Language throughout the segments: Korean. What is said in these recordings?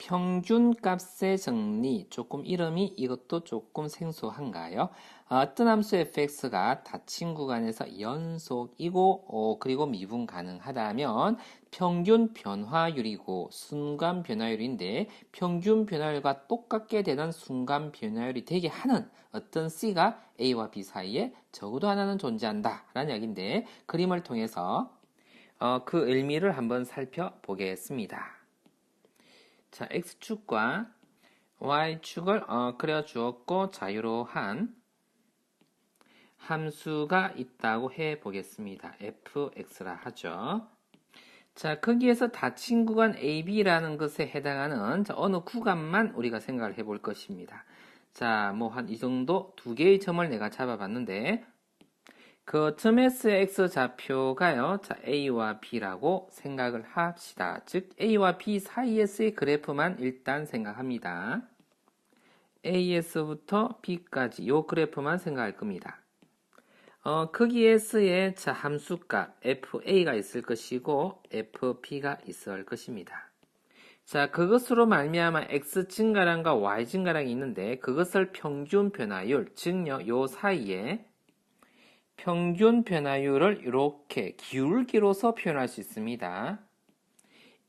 평균값의 정리, 조금 이름이 이것도 조금 생소한가요? 어떤 함수 fx가 닫힌 구간에서 연속이고 그리고 미분 가능하다면 평균 변화율이고 순간 변화율인데 평균 변화율과 똑같게 되는 순간 변화율이 되게 하는 어떤 c가 a와 b 사이에 적어도 하나는 존재한다 라는 이야기인데 그림을 통해서 그 의미를 한번 살펴보겠습니다. 자, x축과 y축을 그려주었고 자유로운 함수가 있다고 해보겠습니다. fx라 하죠. 자, 거기에서 닫힌 구간 AB라는 것에 해당하는 어느 구간만 우리가 생각을 해볼 것입니다. 자, 뭐 한 이 정도 두 개의 점을 내가 잡아봤는데 그 점에서의 x좌표가요. 자, a와 b라고 생각을 합시다. 즉 a와 b 사이에서의 그래프만 일단 생각합니다. a에서부터 b까지 요 그래프만 생각할 겁니다. 거기에서의 자, 함수값 fa가 있을 것이고 fb가 있을 것입니다. 자, 그것으로 말미암아 x 증가량과 y 증가량이 있는데 그것을 평균 변화율, 즉요 요 사이에 평균 변화율을 이렇게 기울기로서 표현할 수 있습니다.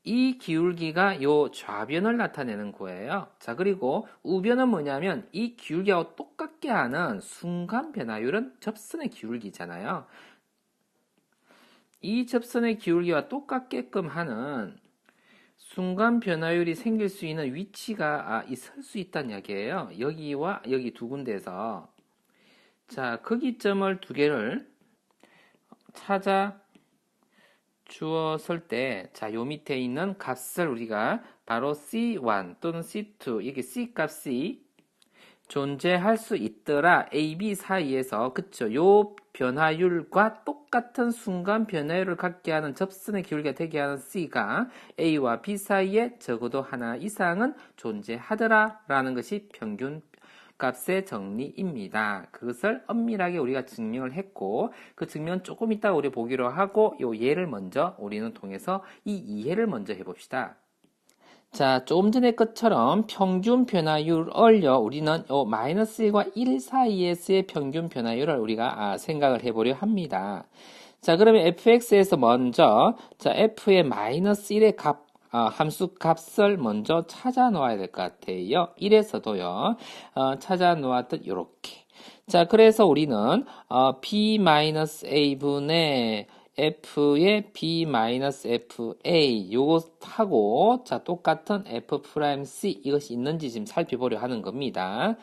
이 기울기가 요 좌변을 나타내는 거예요. 자, 그리고 우변은 뭐냐면 이 기울기하고 똑같게 하는 순간 변화율은 접선의 기울기잖아요. 이 접선의 기울기와 똑같게끔 하는 순간 변화율이 생길 수 있는 위치가 있을 수 있다는 이야기예요. 여기와 여기 두 군데에서. 자, 거기점을 두 개를 찾아 주었을 때, 자, 요 밑에 있는 값을 우리가 바로 C1 또는 C2, 이게 C 값이 존재할 수 있더라. A, B 사이에서, 그쵸. 요 변화율과 똑같은 순간 변화율을 갖게 하는 접선의 기울기가 되게 하는 C가 A와 B 사이에 적어도 하나 이상은 존재하더라. 라는 것이 평균 값의 정리입니다. 그것을 엄밀하게 우리가 증명을 했고 그 증명은 조금 이따 우리 보기로 하고 요 예를 먼저 우리는 통해서 이 이해를 먼저 해봅시다. 자, 조금 전에 것처럼 평균 변화율을요, 우리는 요 마이너스 1과 1 사이에서의 평균 변화율을 우리가 생각을 해보려 합니다. 자, 그러면 fx에서 먼저 자, f의 마이너스 1의 값 함수 값을 먼저 찾아 놓아야 될 것 같아요. 1에서도요. 찾아 놓았듯 요렇게. 자, 그래서 우리는 b-a분의 f의 b-fa 요것하고 자, 똑같은 f'c 이것이 있는지 지금 살펴보려 하는 겁니다.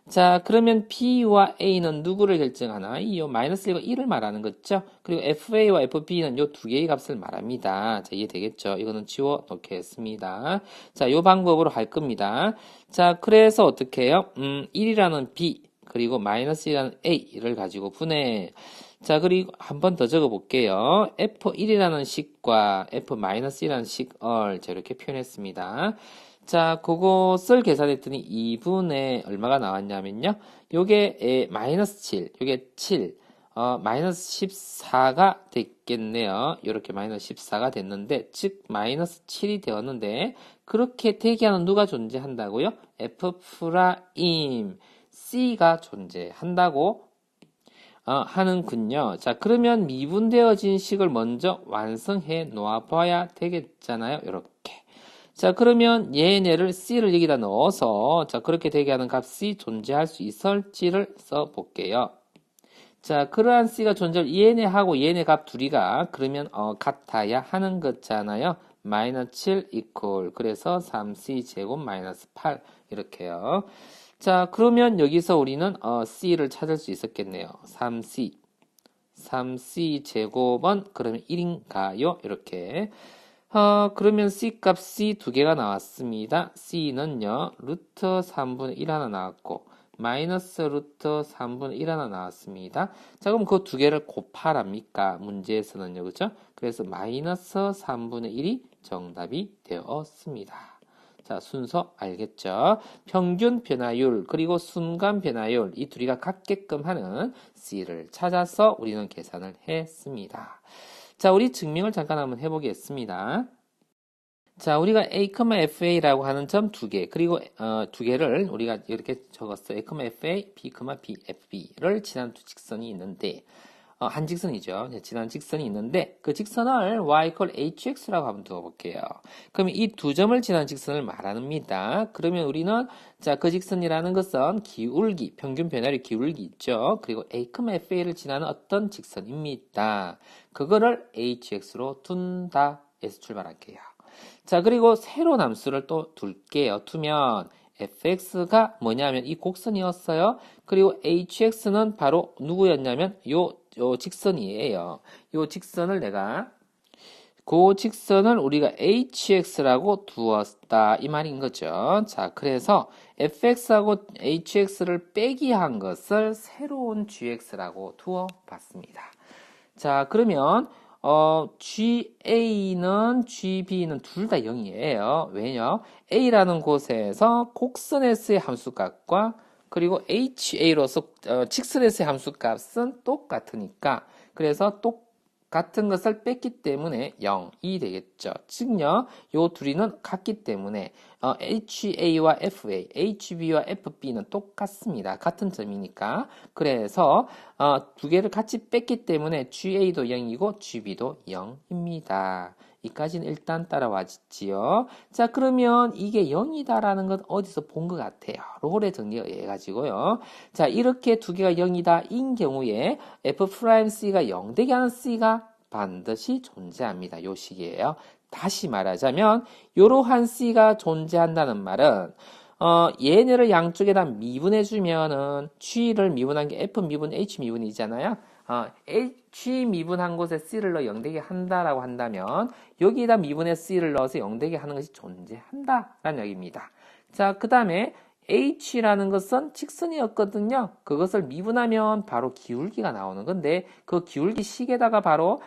자, 그러면 B와 A는 누구를 결정하나? 이 마이너스 1과 1을 말하는 거죠. 그리고 FA와 FB는 요 두 개의 값을 말합니다. 자, 이해되겠죠? 이거는 지워 놓겠습니다. 자, 요 방법으로 할 겁니다. 자, 그래서 어떻게 해요? 1이라는 B, 그리고 마이너스 1이라는 A를 가지고 분해. 자, 그리고 한 번 더 적어 볼게요. F1이라는 식과 F-1이라는 식을 이렇게 표현했습니다. 자, 그것을 계산했더니 2분의 얼마가 나왔냐면요. 요게 마이너스 7, 요게 7, 마이너스 14가 됐겠네요. 이렇게 마이너스 14가 됐는데, 즉 마이너스 7이 되었는데 그렇게 대기하는 누가 존재한다고요? F' C가 존재한다고 하는군요. 자, 그러면 미분되어진 식을 먼저 완성해 놓아봐야 되겠잖아요. 이렇게. 자, 그러면 얘네를 C를 여기다 넣어서 자, 그렇게 되게 하는 값이 존재할 수 있을지를 써볼게요. 자, 그러한 C가 존재할 얘네하고 얘네 값 둘이가 그러면 같아야 하는 거잖아요. 마이너스 7 이퀄 그래서 3C 제곱 마이너스 8 이렇게요. 자, 그러면 여기서 우리는 C를 찾을 수 있었겠네요. 3C 제곱은 그러면 1인가요? 이렇게. 그러면 C 값이 두 개가 나왔습니다. C는요, 루트 3분의 1 하나 나왔고, 마이너스 루트 3분의 1 하나 나왔습니다. 자, 그럼 그 두 개를 곱하랍니까? 문제에서는요, 그죠? 그래서 마이너스 3분의 1이 정답이 되었습니다. 자, 순서 알겠죠? 평균 변화율, 그리고 순간 변화율, 이 둘이가 같게끔 하는 C를 찾아서 우리는 계산을 했습니다. 자, 우리 증명을 잠깐 한번 해보겠습니다. 자, 우리가 A, FA라고 하는 점 두 개, 그리고 두 개를 우리가 이렇게 적었어요. A, FA, B, B, FB를 지난 두 직선이 있는데, 한 직선이죠. 지난 직선이 있는데, 그 직선을 y hx라고 한번 두어볼게요. 그러면 이 두 점을 지난 직선을 말합니다. 그러면 우리는, 자, 그 직선이라는 것은 기울기, 평균 변화율 기울기 있죠. 그리고 A, FA를 지나는 어떤 직선입니다. 그거를 hx로 둔다. 에서 출발할게요. 자, 그리고 새로운 함수를 또 둘게요. 두면 fx가 뭐냐면 이 곡선이었어요. 그리고 hx는 바로 누구였냐면 요 직선이에요. 요 직선을 내가 그 직선을 우리가 hx라고 두었다 이 말인 거죠. 자, 그래서 fx하고 hx를 빼기 한 것을 새로운 gx라고 두어 봤습니다. 자, 그러면 GA는 GB는 둘 다 0이에요. 왜냐? A라는 곳에서 곡선 S의 함수값과 그리고 HA로서 직선 S의 함수값은 똑같으니까 그래서 똑같은 것을 뺐기 때문에 0이 되겠죠. 즉요, 요 둘이는 같기 때문에 HA와 FA, HB와 FB는 똑같습니다. 같은 점이니까. 그래서 두 개를 같이 뺐기 때문에 GA도 0이고 GB도 0입니다. 이까지는 일단 따라와지요. 자, 그러면 이게 0이다라는 건 어디서 본 것 같아요. 롤의 정리에 의해 가지고요. 자, 이렇게 두 개가 0이다 인 경우에 F'C가 0 되게 하는 C가 반드시 존재합니다. 요 식이에요. 다시 말하자면 이러한 C가 존재한다는 말은 얘네를 양쪽에다 미분해주면은 G를 미분한 게 F 미분 H 미분이잖아요. H 미분한 곳에 C를 넣어 0되게 한다라고 한다면 여기다 미분해 C를 넣어서 0되게 하는 것이 존재한다라는 얘기입니다. 자, 그 다음에 H라는 것은 직선이었거든요. 그것을 미분하면 바로 기울기가 나오는 건데 그 기울기 식에다가 바로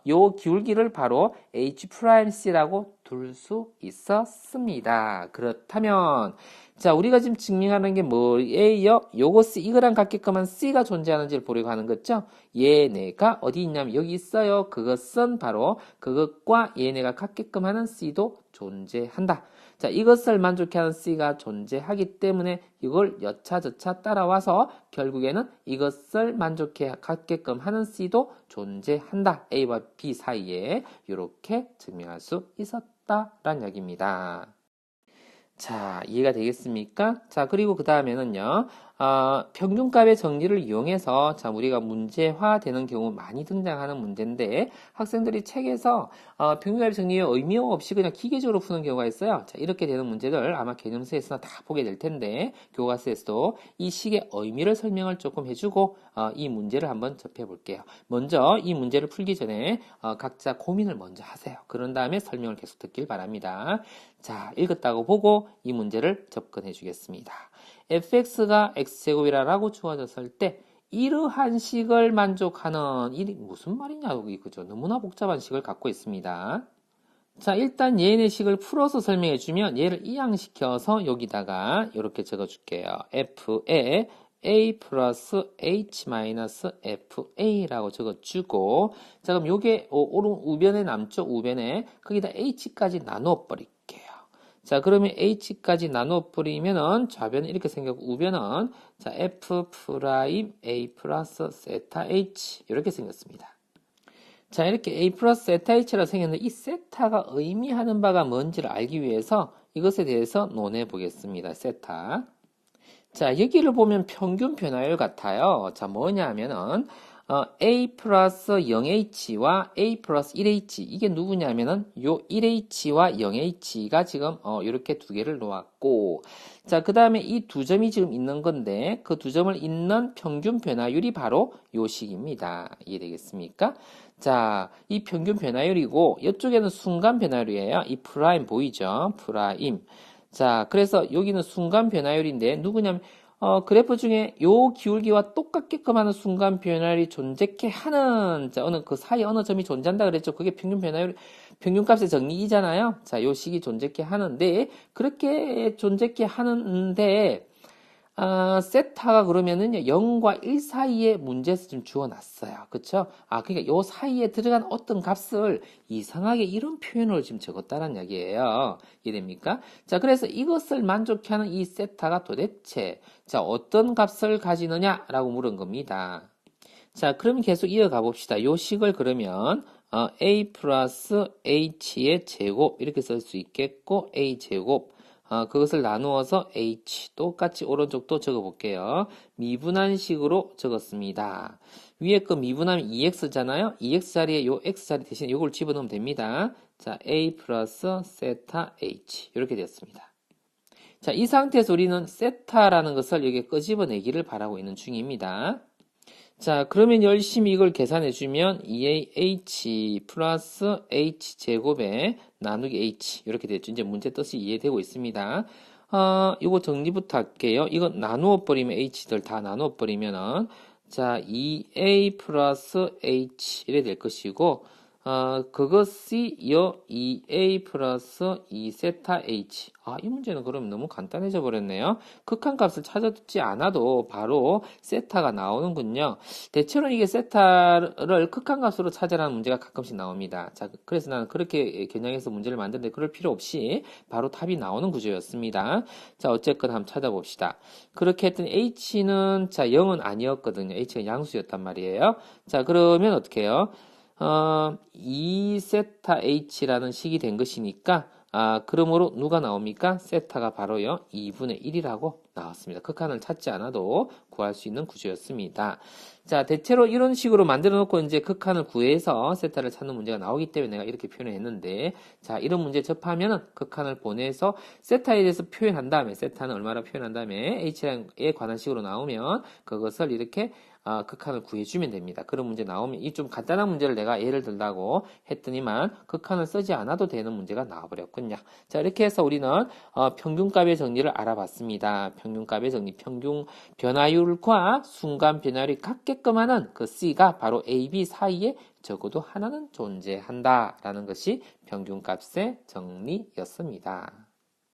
요 기울기를 바로 H'C라고 둘 수 있었습니다. 그렇다면 자, 우리가 지금 증명하는 게 뭐예요? 요것이 이거랑 같게끔 한 C가 존재하는지를 보려고 하는 거죠. 얘네가 어디 있냐면 여기 있어요. 그것은 바로 그것과 얘네가 같게끔 하는 C도 존재한다. 자, 이것을 만족해 하는 C가 존재하기 때문에 이걸 여차저차 따라와서 결국에는 이것을 만족해 갖게끔 하는 C도 존재한다. A와 B 사이에 이렇게 증명할 수 있었다라는 이야기입니다. 자, 이해가 되겠습니까? 자, 그리고 그 다음에는요, 평균값의 정리를 이용해서, 자, 우리가 문제화되는 경우 많이 등장하는 문제인데, 학생들이 책에서, 평균값의 정리의 의미 없이 그냥 기계적으로 푸는 경우가 있어요. 자, 이렇게 되는 문제들 아마 개념서에서나 다 보게 될 텐데, 교과서에서도 이 식의 의미를 설명을 조금 해주고, 이 문제를 한번 접해 볼게요. 먼저 이 문제를 풀기 전에, 각자 고민을 먼저 하세요. 그런 다음에 설명을 계속 듣길 바랍니다. 자, 읽었다고 보고 이 문제를 접근해 주겠습니다. fx가 x제곱이라고 주어졌을 때 이러한 식을 만족하는 이 무슨 말이냐고 그죠? 너무나 복잡한 식을 갖고 있습니다. 자, 일단 얘네 식을 풀어서 설명해 주면 얘를 이항시켜서 여기다가 이렇게 적어 줄게요. f에 a 플러스 h 마이너스 fa라고 적어주고, 자, 그럼 요게 오른 우변에 남죠? 우변에 거기다 h까지 나눠 버릴게요. 자, 그러면 h까지 나눠 버리면은 좌변은 이렇게 생겼고 우변은 자 f 프라임 a 플러스 세타 h 이렇게 생겼습니다. 자, 이렇게 a 플러스 세타 h라고 생겼는데 이 세타가 의미하는 바가 뭔지를 알기 위해서 이것에 대해서 논해 보겠습니다. 세타. 자, 여기를 보면 평균 변화율 같아요. 자, 뭐냐 하면은 A 플러스 0H와 A 플러스 1H 이게 누구냐면은 요 1H와 0H가 지금 이렇게 두 개를 놓았고, 자, 그 다음에 이 두 점이 지금 있는 건데 그 두 점을 잇는 평균 변화율이 바로 요 식입니다. 이해되겠습니까? 자, 이 평균 변화율이고 이쪽에는 순간 변화율이에요. 이 프라임 보이죠? 프라임. 자, 그래서 여기는 순간 변화율인데 누구냐면 그래프 중에 요 기울기와 똑같게끔 하는 순간 변화율이 존재케 하는, 자, 그 사이 어느 점이 존재한다 그랬죠. 그게 평균 변화율, 평균값의 정리이잖아요. 자, 요 식이 존재케 하는데, 그렇게 존재케 하는데, 세타가 그러면은 0과 1 사이에 문제에서 좀 주어놨어요. 그쵸? 그러니까 요 사이에 들어간 어떤 값을 이상하게 이런 표현으로 지금 적었다는 이야기예요. 이해됩니까? 자, 그래서 이것을 만족해 하는 이 세타가 도대체, 자, 어떤 값을 가지느냐라고 물은 겁니다. 자, 그럼 계속 이어가 봅시다. 요 식을 그러면, a 플러스 h의 제곱, 이렇게 쓸 수 있겠고, a 제곱, 그것을 나누어서 h 똑같이 오른쪽도 적어볼게요. 미분한식으로 적었습니다. 위에 거 미분하면 2x잖아요. 2x 자리에 요 x 자리 대신 요걸 집어넣으면 됩니다. 자, a 플러스 세타 h 이렇게 되었습니다. 자, 이 상태에서 우리는 세타라는 것을 여기에 끄집어내기를 바라고 있는 중입니다. 자, 그러면 열심히 이걸 계산해주면 2ah 플러스 h 제곱에 나누기 h 이렇게 됐죠. 이제 문제 뜻이 이해되고 있습니다. 이거 정리부터 할게요. 이거 나누어 버리면 h들 다 나누어 버리면은 자, 2a 플러스 h 이래 될 것이고 그것이 2a 플러스 2세타 h. 이 문제는 그럼 너무 간단해져 버렸네요. 극한값을 찾아두지 않아도 바로 세타가 나오는군요. 대체로 이게 세타를 극한값으로 찾으라는 문제가 가끔씩 나옵니다. 자, 그래서 나는 그렇게 겨냥해서 문제를 만드는데 그럴 필요 없이 바로 답이 나오는 구조였습니다. 자, 어쨌건 한번 찾아봅시다. 그렇게 했더니 h는 자, 0은 아니었거든요. h가 양수였단 말이에요. 자, 그러면 어떻게 해요? 2세타 h라는 식이 된 것이니까 그러므로 누가 나옵니까? 세타가 바로요 2분의 1이라고 나왔습니다. 극한을 찾지 않아도 구할 수 있는 구조였습니다. 자, 대체로 이런 식으로 만들어 놓고 이제 극한을 구해서 세타를 찾는 문제가 나오기 때문에 내가 이렇게 표현을 했는데, 자, 이런 문제 접하면은 극한을 보내서 세타에 대해서 표현한 다음에, 세타는 얼마나 표현한 다음에 h에 관한 식으로 나오면 그것을 이렇게 극한을 구해주면 됩니다. 그런 문제 나오면 이 좀 간단한 문제를 내가 예를 들다고 했더니만 극한을 쓰지 않아도 되는 문제가 나와버렸군요. 자, 이렇게 해서 우리는 평균값의 정리를 알아봤습니다. 평균값의 정리, 평균 변화율과 순간 변화율이 같게끔 하는 그 C가 바로 A, B 사이에 적어도 하나는 존재한다라는 것이 평균값의 정리였습니다.